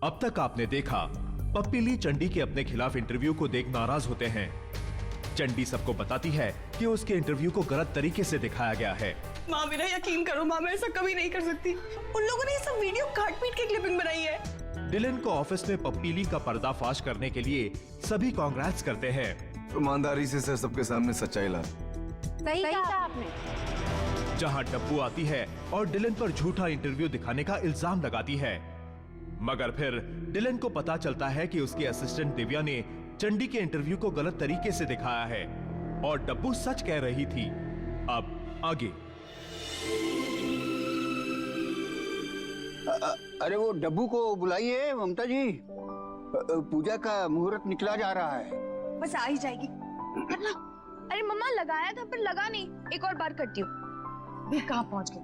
अब तक आपने देखा पप्पी ली चंडी के अपने खिलाफ इंटरव्यू को देख नाराज होते हैं। चंडी सबको बताती है कि उसके इंटरव्यू को गलत तरीके से दिखाया गया है। माँ मेरा यकीन करो, माँ मैं ऐसा कभी नहीं कर सकती। उन लोगों ने ये सब वीडियो काट पीट के क्लिपिंग बनाई है। डिलन को ऑफिस में पप्पी ली का पर्दाफाश करने के लिए सभी कांग्रेट्स करते हैं। ईमानदारी से सर सबके सामने सच्चाई ला। सही कहा आपने। जहां डब्बू आती है और डिलन पर झूठा इंटरव्यू दिखाने का इल्जाम लगाती है, मगर फिर डिलन को पता चलता है कि उसकी असिस्टेंट दिव्या ने चंडी के इंटरव्यू को गलत तरीके से दिखाया है और डब्बू सच कह रही थी। अब आगे। अरे वो डब्बू को बुलाइए ममता जी, पूजा का मुहूर्त निकला जा रहा है। बस आ ही जाएगी। अरे मम्मा लगाया था पर लगा नहीं, एक और बार करती हूँ। वे कहाँ पहुँच गए?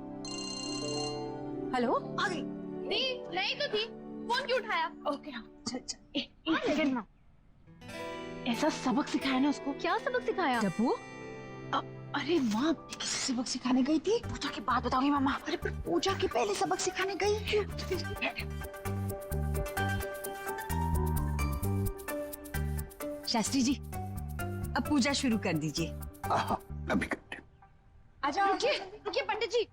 हेलो, आ गई। नहीं तो थी, फोन क्यों उठाया? ओके हाँ, चल चल। एक सेकंड ना। ऐसा सबक सिखाया ना उसको। क्या सबक सिखाया? डब्बू, अरे माँ किसी सबक सिखाने गई थी? पूजा के बाद बताऊंगी मामा। अरे पर पूजा के पहले सबक सिखाने गई क्यों? शास्त्री जी, अब पूजा शुरू कर दीजिए। अभी करते हैं। आजा। रुकिए पंडित जी।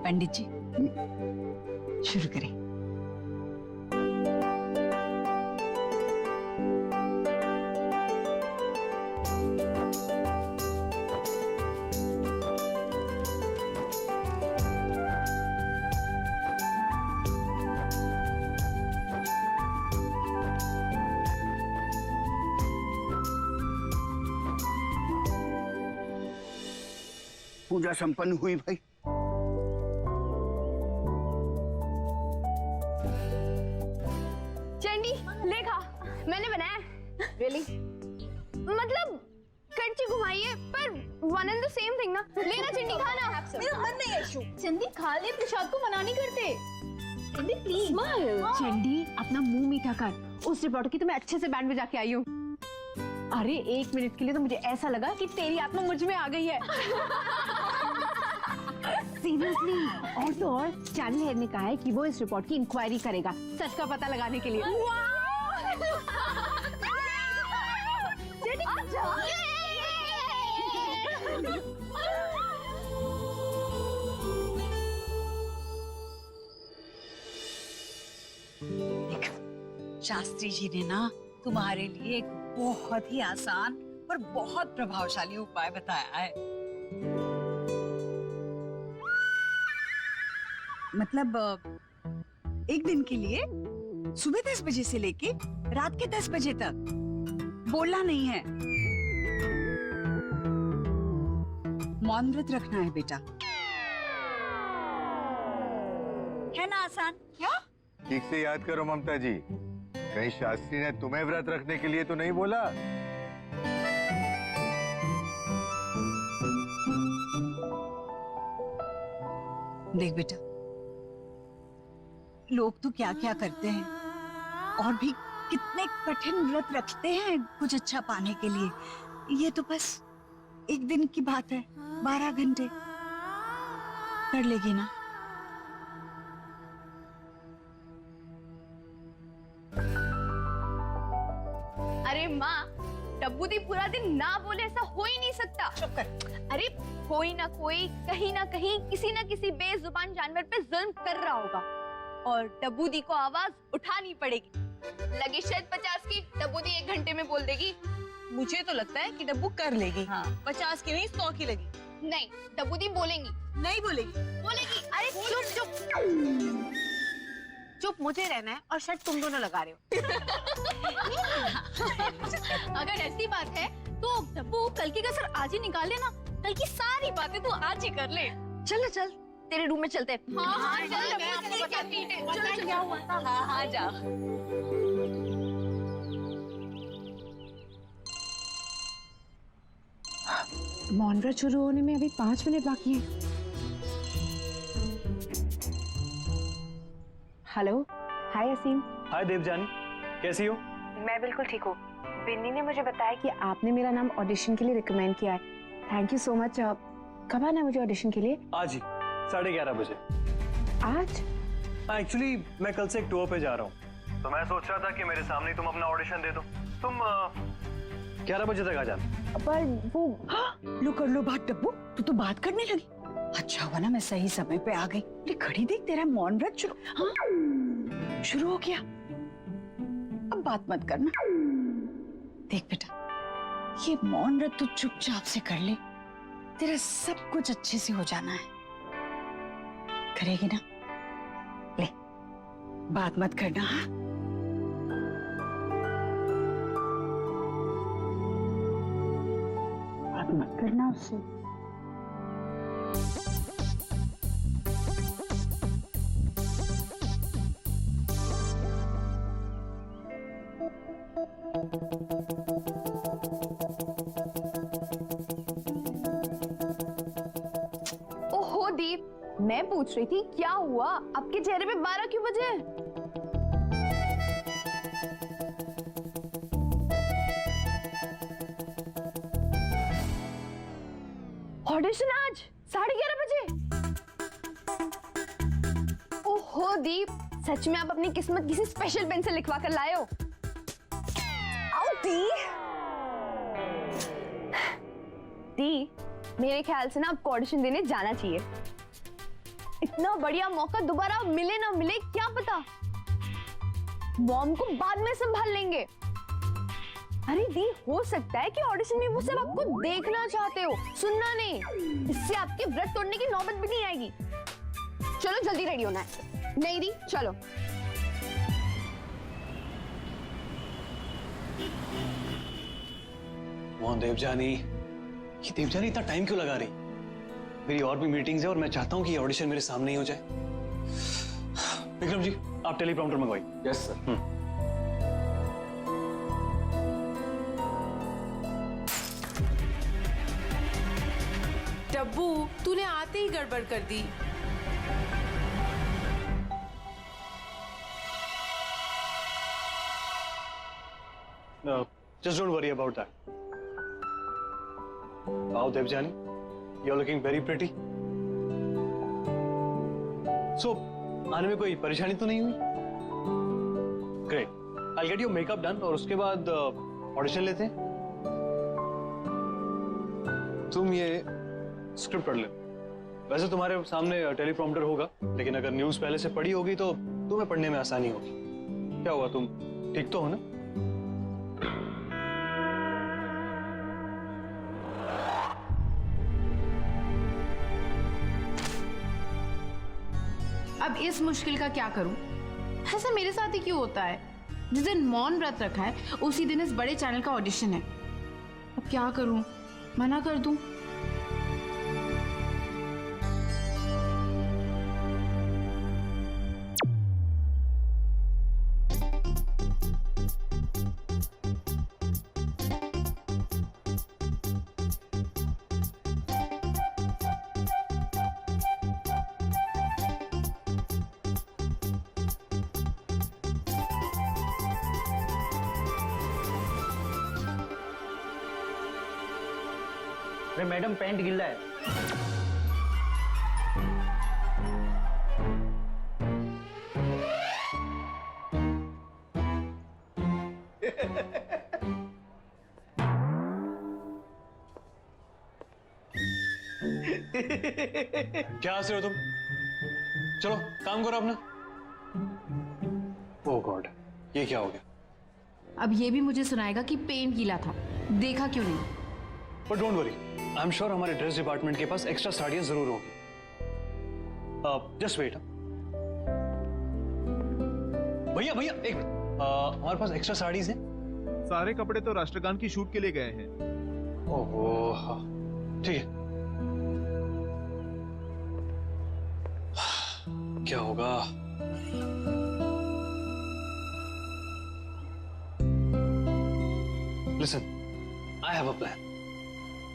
पंडित जी शुरू करें। पूजा संपन्न हुई भाई। चंडी लेखा मैंने बनाया। रियली? मतलब करची घुमाइए पर one and the same thing ना। लेना चंडी, खाना। मेरा मन नहीं है शू। चंदी खा ले, प्रसाद को मना नहीं करते। चंडी प्लीज। चंडी अपना मुंह मीठा कर। उस रिपोर्टर की तो मैं अच्छे से बैंड बजा के आई हूँ। अरे 1 मिनट के लिए तो मुझे ऐसा लगा कि तेरी आत्मा मुझ में आ गई है। सीरियसली। और तो और चैनल हेड ने कहा है कि वो इस रिपोर्ट की इंक्वायरी करेगा सच का पता लगाने के लिए। शास्त्री जी ने ना तुम्हारे लिए एक बहुत ही आसान और बहुत प्रभावशाली उपाय बताया है। मतलब एक दिन के लिए सुबह 10 बजे से लेके रात के 10 बजे तक बोलना नहीं है, मौन व्रत रखना है बेटा। है ना आसान? क्या? ठीक से याद करो ममता जी, कहीं शास्त्री ने तुम्हें व्रत रखने के लिए तो नहीं बोला? देख बेटा, लोग तो क्या क्या करते हैं और भी कितने कठिन व्रत रखते हैं कुछ अच्छा पाने के लिए। ये तो बस एक दिन की बात है, 12 घंटे कर लेगी ना? अरे माँ, डब्बू दी पूरा दिन ना बोले ऐसा हो ही नहीं सकता। चुप कर। अरे कोई ना कोई कहीं ना कहीं किसी ना किसी बेजुबान जानवर पे जुल्म कर रहा होगा और डब्बू दी को आवाज उठानी पड़ेगी। लगी शायद 50 की, डब्बू दी 1 घंटे में बोल देगी। मुझे तो लगता है कि डब्बू कर लेगी। हाँ। 50 की नहीं 100 की लगी। नहीं, डब्बू दी बोलेंगी। नहीं बोलेगी। बोलेगी। अरे चुप चुप चुप मुझे रहना है और शर्ट तुम दोनों लगा रहे हो। अगर ऐसी बात है तो डब्बू कल की कसर आज ही निकाल लेना। कल की सारी बातें तू आज ही कर ले। चल चल तेरे रूम में चलते हैं। हाँ हाँ चल, चल क्या हुआ था? हाँ हाँ जा। मौन व्रत शुरू होने में अभी 5 मिनट बाकी हैं। हेलो, हाय असीम। हाय देवजानी, कैसी हो? मैं बिल्कुल ठीक हूँ। बिन्नी ने मुझे बताया कि आपने मेरा नाम ऑडिशन के लिए रिकमेंड किया है। Thank you so much. कब आना मुझे ऑडिशन के लिए? आज ही 11:30 बजे। आज एक्चुअली मैं कल से एक टूर पे जा रहा हूँ, तो मैं सोच रहा था कि मेरे सामने तुम अपना ऑडिशन दे दो। तुम 11 बजे तक आ जाना। पर वो लो कर लो बात डब्बू, तू तो बात करने लगी। अच्छा हुआ ना मैं सही समय पे आ गई। अरे घड़ी देख, तेरा मौन व्रत शुरू हो गया। अब बात मत करना। देख बेटा, ये मौन व्रत तू चुपचाप से कर ले, तेरा सब कुछ अच्छे से हो जाना है। करेगी ना? ले, बात मत करना। हाँ, बात मत करना उससे। ओहो दीप, मैं पूछ रही थी क्या हुआ, आपके चेहरे पे 12 क्यों बजे? ऑडिशन आज 11:30 बजे? ओहो दीप, सच में आप अपनी किस्मत किसी स्पेशल पेन से लिखवा कर लाए हो? दी, मेरे ख्याल से ना आपको ऑडिशन देने जाना चाहिए। इतना बढ़िया मौका दोबारा मिले ना मिले क्या पता। मॉम को बाद में संभाल लेंगे। अरे दी, हो सकता है कि ऑडिशन में वो सब आपको देखना चाहते हो, सुनना नहीं। इससे आपके व्रत तोड़ने की नौबत भी नहीं आएगी। चलो जल्दी रेडी होना है। नहीं दी, चलो। मोहन देवजानी, ये देवजानी इतना टाइम क्यों लगा रही? मेरी और भी मीटिंग्स है और मैं चाहता हूँ कि ये ऑडिशन मेरे सामने ही हो जाए। विक्रम जी, आप टेलीप्रॉम्प्टर मंगवाइए। Yes sir. डब्बू, तूने आते ही गड़बड़ कर दी। Just don't worry about that. Wow, Devjani, you're looking very pretty. So, आने में कोई परेशानी तो नहीं हुई? Great. I'll get your makeup done और उसके बाद ऑडिशन लेते हैं। तुम ये स्क्रिप्ट पढ़ लो। वैसे तुम्हारे सामने टेलीप्रॉम्प्टर होगा, लेकिन अगर न्यूज़ पहले से पढ़ी होगी तो तुम्हें पढ़ने में आसानी होगी। क्या हुआ, तुम ठीक तो हो ना? अब इस मुश्किल का क्या करूं? ऐसा मेरे साथ ही क्यों होता है? जिस दिन मौन व्रत रखा है उसी दिन इस बड़े चैनल का ऑडिशन है। अब क्या करूं? मना कर दूं? अरे मैडम, पैंट गिल्ला है। क्या हंस रहे हो तुम? चलो काम करो अपना। ओह गॉड, ये क्या हो गया? अब ये भी मुझे सुनाएगा कि पेंट गीला था, देखा क्यों नहीं? But don't worry, I am sure हमारे ड्रेस डिपार्टमेंट के पास एक्स्ट्रा साड़ियां जरूर होगी। Just wait. भैया भैया, एक हमारे पास एक्स्ट्रा साड़ीज हैं। सारे कपड़े तो राष्ट्रगान की शूट के लिए गए हैं। ओहो, ठीक है। क्या होगा? Listen, I have a plan.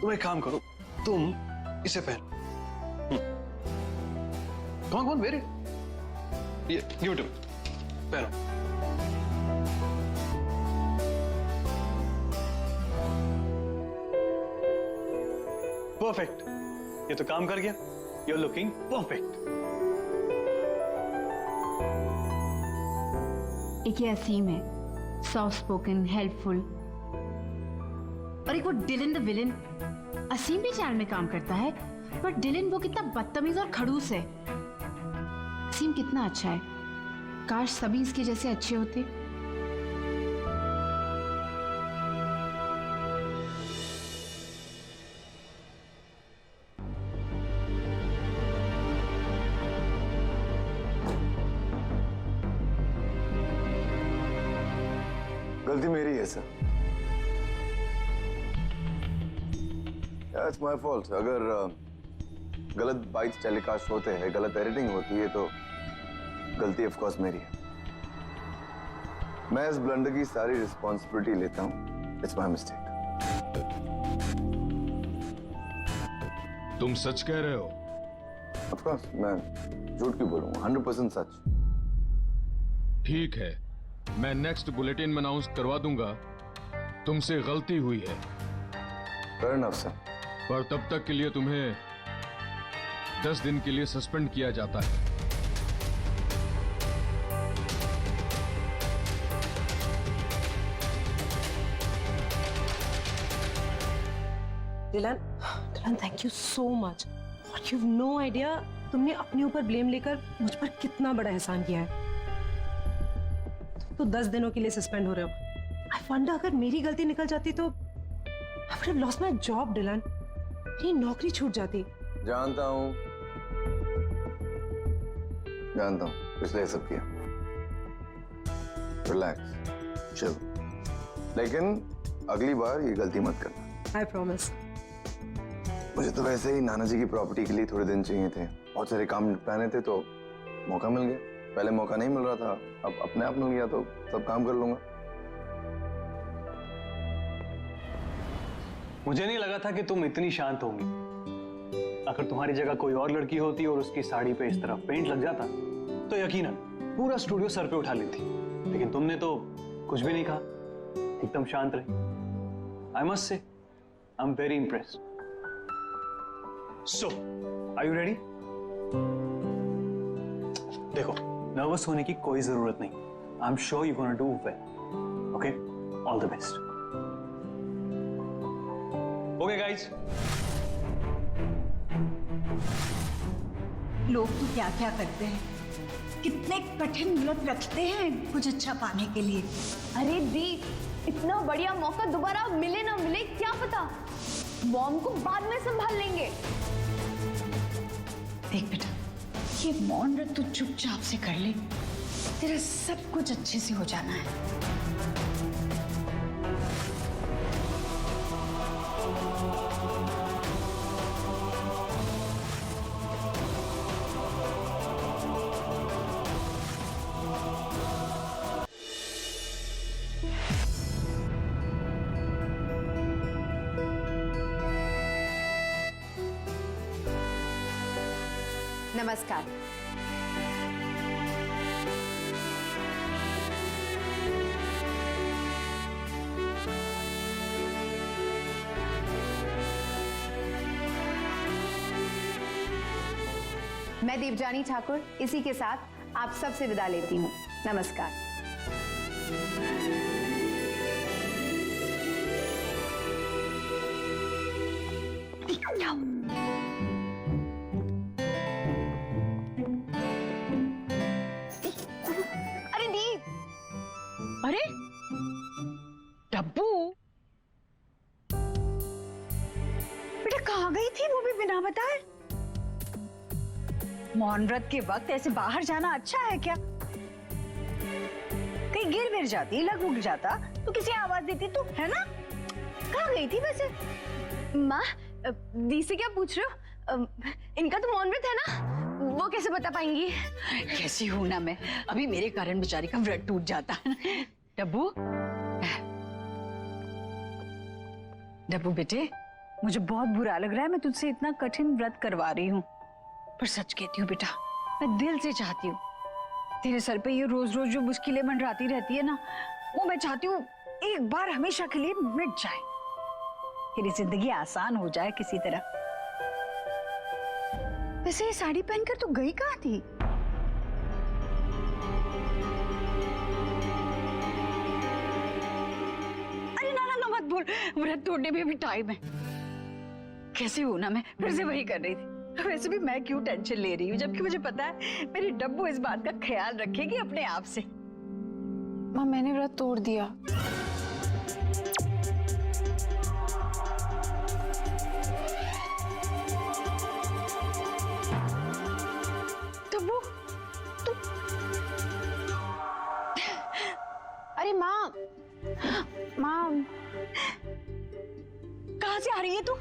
तुम एक काम करो, तुम इसे पहनो। कौन कौन वेयर इट? ये गिव इट टू मी। पहनो। परफेक्ट, ये तो काम कर गया। You are looking perfect. एक ये असीम है, सॉफ्ट स्पोकन, हेल्पफुल, और एक वो डिलन द विलन। असीम भी चैनल में काम करता है, पर डिलन वो कितना बदतमीज और खड़ूस है। असीम कितना अच्छा है, काश सभी इसके जैसे अच्छे होते। गलती मेरी है सर। It's my fault. अगर गलत बाइट्स टेलीकास्ट होते हैं, गलत एडिटिंग होती है, तो गलती ऑफ कोर्स मेरी है। मैं इस ब्लंडर की सारी रिस्पॉन्सिबिलिटी लेता हूँ। It's my mistake. तुम सच कह रहे हो? ऑफ कोर्स, मैं झूठ क्यों बोलूंगा? 100% सच। ठीक है, मैं नेक्स्ट बुलेटिन में अनाउंस करवा दूंगा तुमसे गलती हुई है। Fair enough sir. पर तब तक के लिए तुम्हें 10 दिन के लिए सस्पेंड किया जाता है। Dylan, thank you so much. और यू हैव नो आइडिया तुमने अपने ऊपर ब्लेम लेकर मुझ पर कितना बड़ा एहसान किया है। तो 10 दिनों के लिए सस्पेंड हो रहे हो। आई वंडर अगर मेरी गलती निकल जाती तो I would have lost my job Dylan. मेरी नौकरी छूट जाती। जानता हूं, इसलिए सब किया। Relax, chill. लेकिन अगली बार ये गलती मत करना। I promise. मुझे तो वैसे ही नाना जी की प्रॉपर्टी के लिए थोड़े दिन चाहिए थे। बहुत सारे काम निपटाने थे, तो मौका मिल गया। पहले मौका नहीं मिल रहा था, अब अपने आप मिल गया, तो सब काम कर लूंगा। मुझे नहीं लगा था कि तुम इतनी शांत होंगी। अगर तुम्हारी जगह कोई और लड़की होती और उसकी साड़ी पे इस तरह पेंट लग जाता तो यकीनन पूरा स्टूडियो सर पे उठा लेती। लेकिन तुमने तो कुछ भी नहीं कहा, एकदम शांत रही। I must say I am very impressed. So are you ready? देखो, नर्वस होने की कोई जरूरत नहीं। I am sure you gonna do well. Okay, all the best. Okay guys. लोग तो क्या क्या करते हैं, कितने कठिन व्रत रखते हैं कुछ अच्छा पाने के लिए। अरे दी, इतना बढ़िया मौका दोबारा मिले ना मिले क्या पता। मॉम को बाद में संभाल लेंगे। देख बेटा, ये मौन व्रत तू चुपचाप से कर ले, तेरा सब कुछ अच्छे से हो जाना है। नमस्कार। मैं देवजानी ठाकुर इसी के साथ आप सबसे विदा लेती हूँ। नमस्कार। अरे दी, अरे डब्बू, बेटा कहाँ गई थी वो भी बिना बताए? मौन व्रत के वक्त ऐसे बाहर जाना अच्छा है क्या? कहीं गिर गिर जाती, लग उग जाता तो किसी आवाज देती तू, है ना? कहाँ गई थी वैसे? माँ, दी से क्या पूछ रहे हो? इनका तो मौन व्रत है ना, वो कैसे बता पाएंगी? कैसी हूं ना मैं, अभी मेरे कारण बेचारी का व्रत टूट जाता है ना। डब्बू, डब्बू बेटे, मुझे बहुत बुरा लग रहा है, मैं तुझसे इतना कठिन व्रत करवा रही हूँ, पर सच कहती हूँ बेटा, मैं दिल से चाहती हूँ तेरे सर पे ये रोज रोज जो मुश्किलें मंडराती रहती है ना, वो मैं चाहती हूँ एक बार हमेशा के लिए मिट जाए, तेरी जिंदगी आसान हो जाए किसी तरह। वैसे ये साड़ी पहनकर तू गई कहाँ थी? बोल, व्रत तोड़ने में भी टाइम है। कैसे हूं ना, मैं फिर से वही कर रही थी। वैसे भी मैं क्यों टेंशन ले रही हूँ, जबकि मुझे पता है मेरी डब्बू इस बात का ख्याल रखेगी अपने आप से। माँ मैंने व्रत तोड़ दिया। डब्बू, अरे माँ, माँ कहाँ से आ रही है तू?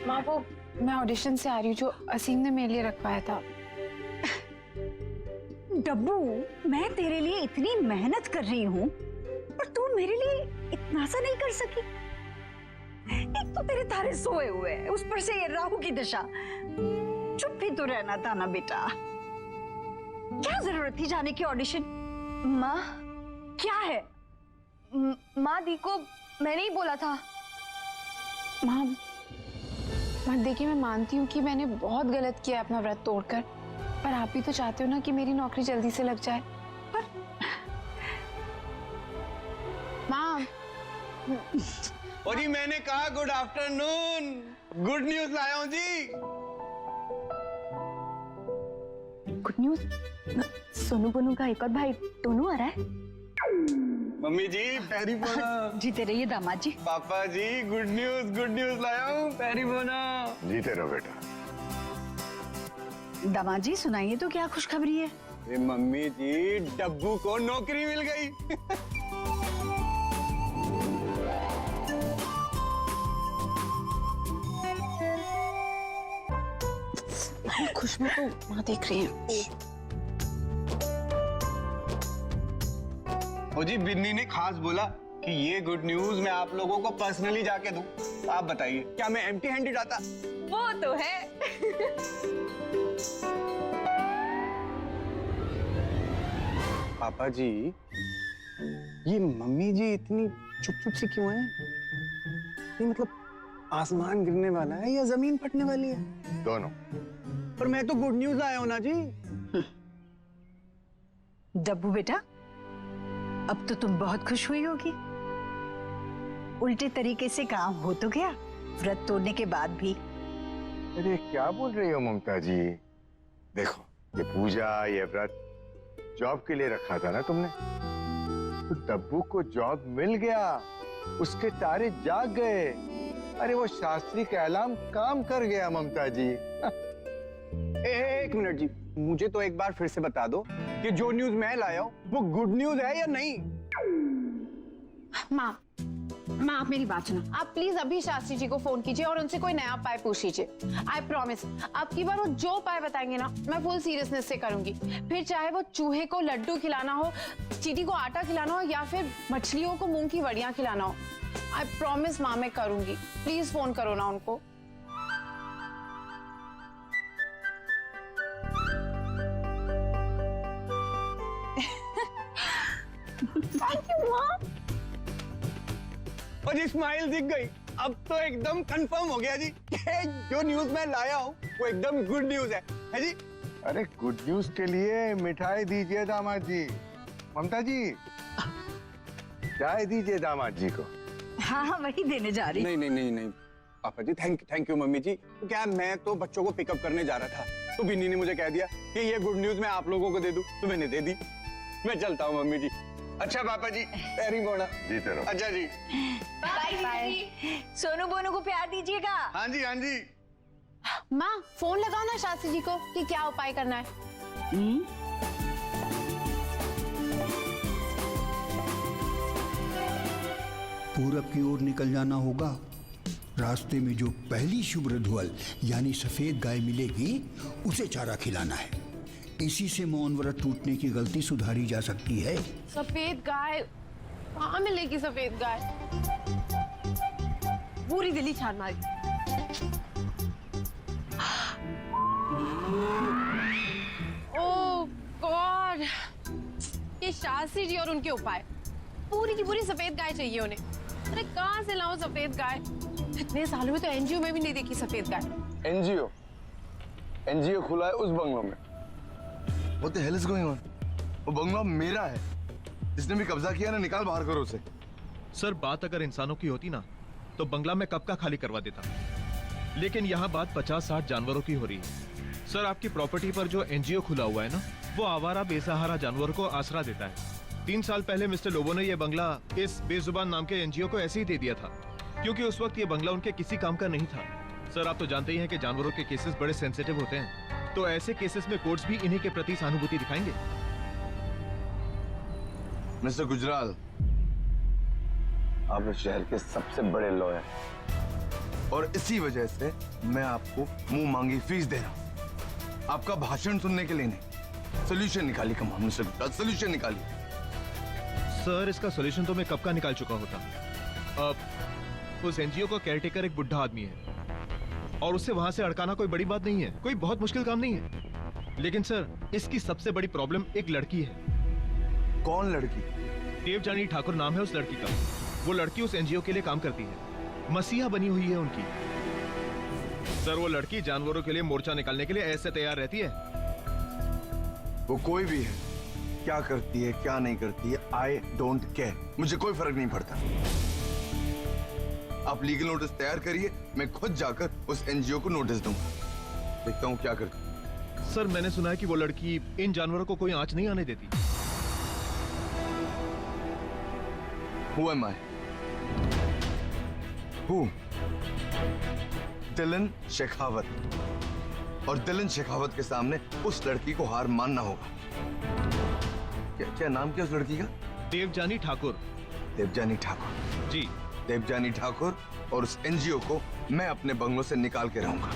माँ वो मैं ऑडिशन से आ रही हूँ जो असीम ने मेरे लिए रखवाया था। डब्बू, मैं तेरे लिए इतनी मेहनत कर रही हूँ और तू मेरे लिए इतना सा नहीं कर सकी। एक तो तेरे तारे सोए हुए हैं, उस पर से ये राहु की दशा। चुप भी तो रहना था ना बेटा। क्या जरूरत थी जाने की ऑडिशन? माँ क्या है? माँ दी को मैंने ही बोला था। माँ देखिए, मैं मानती हूँ कि मैंने बहुत गलत किया अपना व्रत तोड़कर, पर आप भी तो चाहते हो ना कि मेरी नौकरी जल्दी से लग जाए। पर माँ, और जी मैंने कहा गुड आफ्टरनून, गुड न्यूज लाया हूँ जी। Good news? सोनू बोनू का एक और भाई टोनू आ रहा है। मम्मी जी पैरी बोना। जीते रहिए दामाद जी। पापा जी गुड न्यूज लाया हूँ, पैरी बोना। जीते रहो बेटा। दामाद जी सुनाइए तो क्या खुशखबरी है? अरे मम्मी जी, डब्बू को नौकरी मिल गई। खुशबू को माँ देख रही है। ओ जी, बिन्नी ने खास बोला कि ये गुड न्यूज मैं आप लोगों को पर्सनली जाके दूं। आप बताइए, क्या मैं एम्प्टी हैंडेड आता? वो तो है। पापा जी, ये मम्मी जी इतनी चुप सी क्यों है? ये मतलब आसमान गिरने वाला है या जमीन फटने वाली है? दोनों। पर मैं तो गुड न्यूज आया हूं ना जी। डब्बू बेटा, अब तो तुम बहुत खुश हुई होगी। उल्टे तरीके से काम हो तो गया, व्रत तोड़ने के बाद भी। अरे क्या बोल रही हो ममता जी? देखो, ये पूजा, ये व्रत जॉब के लिए रखा था ना तुमने, तो डब्बू को जॉब मिल गया, उसके तारे जाग गए। अरे वो शास्त्री का ऐलान काम कर गया ममता जी। एक मिनट जी, मुझे तो एक बार फिर से बता दो कि जो न्यूज मैं लाया हूं वो गुड न्यूज है या नहीं? माँ आप मेरी बात सुनो। आप प्लीज अभी शास्त्री जी को फोन कीजिए और उनसे कोई नया उपाय पूछ लीजिए। आई प्रॉमिस, अब की बार वो जो उपाय बताएंगे ना, मैं फुल सीरियसनेस से करूंगी। फिर चाहे वो चूहे को लड्डू खिलाना हो, चींटी को आटा खिलाना हो, या फिर मछलियों को मूंग की वड़ियां खिलाना हो, आई प्रॉमिस माँ मैं करूंगी। प्लीज फोन करो ना उनको। थैंक यू माँ। और जी स्माइल दिख गई। अब तो एकदम कंफर्म हो गया जी कि जो न्यूज मैं लाया हूँ वो एकदम गुड न्यूज है जी? अरे गुड न्यूज के लिए मिठाई दीजिए दामाद जी। ममता जी, चाय दीजिए दामाद जी को। हाँ, वही देने जा रही। नहीं पापा जी, थैंक यू मम्मी जी। तो क्या मैं तो बच्चों को पिकअप करने जा रहा था, तो बिन्नी ने मुझे कह दिया कि ये गुड न्यूज मैं आप लोगों को दे दूं, तो मैंने दे दी। मैं चलता हूँ मम्मी जी। अच्छा पापा जी, पैरी बोना। जीते रहो। अच्छा जी, बाय बाय। सोनू बोनू को प्यार दीजिएगा। हाँ जी हाँ जी। माँ फोन लगाओ ना शास्त्री जी को कि क्या उपाय करना है। पूरब की ओर निकल जाना होगा। रास्ते में जो पहली शुभ ध्वल यानी सफेद गाय मिलेगी, उसे चारा खिलाना है। इसी से मौन व्रत टूटने की गलती सुधारी जा सकती है। सफेद गाय कहाँ मिलेगी? सफेद गाय पूरी दिल्ली छान मारी। ओह गॉड, ये शास्त्री जी और उनके उपाय। पूरी की पूरी सफेद गाय चाहिए उन्हें। अरे कहाँ से लाऊं सफेद गाय? इतने सालों में तो एनजीओ में भी नहीं देखी सफेद गाय। एनजीओ खुला है उस बंगलो में। What the hell is going on? वो बंगला मेरा है। जिसने भी कब्जा किया ना, निकाल बाहर करो उसे। सर बात अगर इंसानों की होती ना तो बंगला में कब का खाली करवा देता, लेकिन यहाँ बात 50-60 जानवरों की हो रही है। सर आपकी प्रॉपर्टी पर जो एनजीओ खुला हुआ है ना, वो आवारा बेसहारा जानवरों को आसरा देता है। 3 साल पहले मिस्टर लोबो ने ये बंगला इस बेजुबान नाम के एनजीओ को ऐसे ही दे दिया था, क्योंकि उस वक्त ये बंगला उनके किसी काम का नहीं था। सर आप तो जानते ही हैं कि जानवरों के केसेस बड़े सेंसिटिव होते हैं, तो ऐसे केसेस में कोर्ट्स भी इन्हीं के प्रति सहानुभूति दिखाएंगे। मिस्टर गुजराल, आप इस शहर के सबसे बड़े लॉयर, और इसी वजह से मैं आपको मुंह मांगी फीस दे रहा हूं, आपका भाषण सुनने के लिए नहीं। सोल्यूशन निकालिए, come on mister Gujral, solution निकालिए। सर इसका सॉल्यूशन तो मैं कब का निकाल चुका होता। अब उस एनजीओ का केयरटेकर एक बुढ़ा आदमी है और उसे वहां से अड़काना कोई बड़ी बात नहीं है, कोई बहुत मुश्किल काम नहीं है। लेकिन सर इसकी सबसे बड़ी प्रॉब्लम एक लड़की है। कौन लड़की? देवजानी ठाकुर नाम है उस लड़की का। वो लड़की उस एनजीओ के लिए काम करती है, मसीहा बनी हुई है उनकी। सर वो लड़की जानवरों के लिए मोर्चा निकालने के लिए ऐसे तैयार रहती है। वो कोई भी है, क्या करती है क्या नहीं करती है, आई डोंट केयर, मुझे कोई फर्क नहीं पड़ता। आप लीगल नोटिस तैयार करिए, मैं खुद जाकर उस एनजीओ को नोटिस दूंगा, देखता हूँ क्या करती। सर मैंने सुना है कि वो लड़की इन जानवरों को कोई आंच नहीं आने देती। Who am I? Who? दिलन शेखावत। और दिलन शेखावत के सामने उस लड़की को हार मानना होगा। क्या नाम क्या उस लड़की का? देवजानी ठाकुर। देवजानी ठाकुर जी। देवजानी ठाकुर और उस एनजीओ को मैं अपने बंगलों से निकाल के रहूंगा।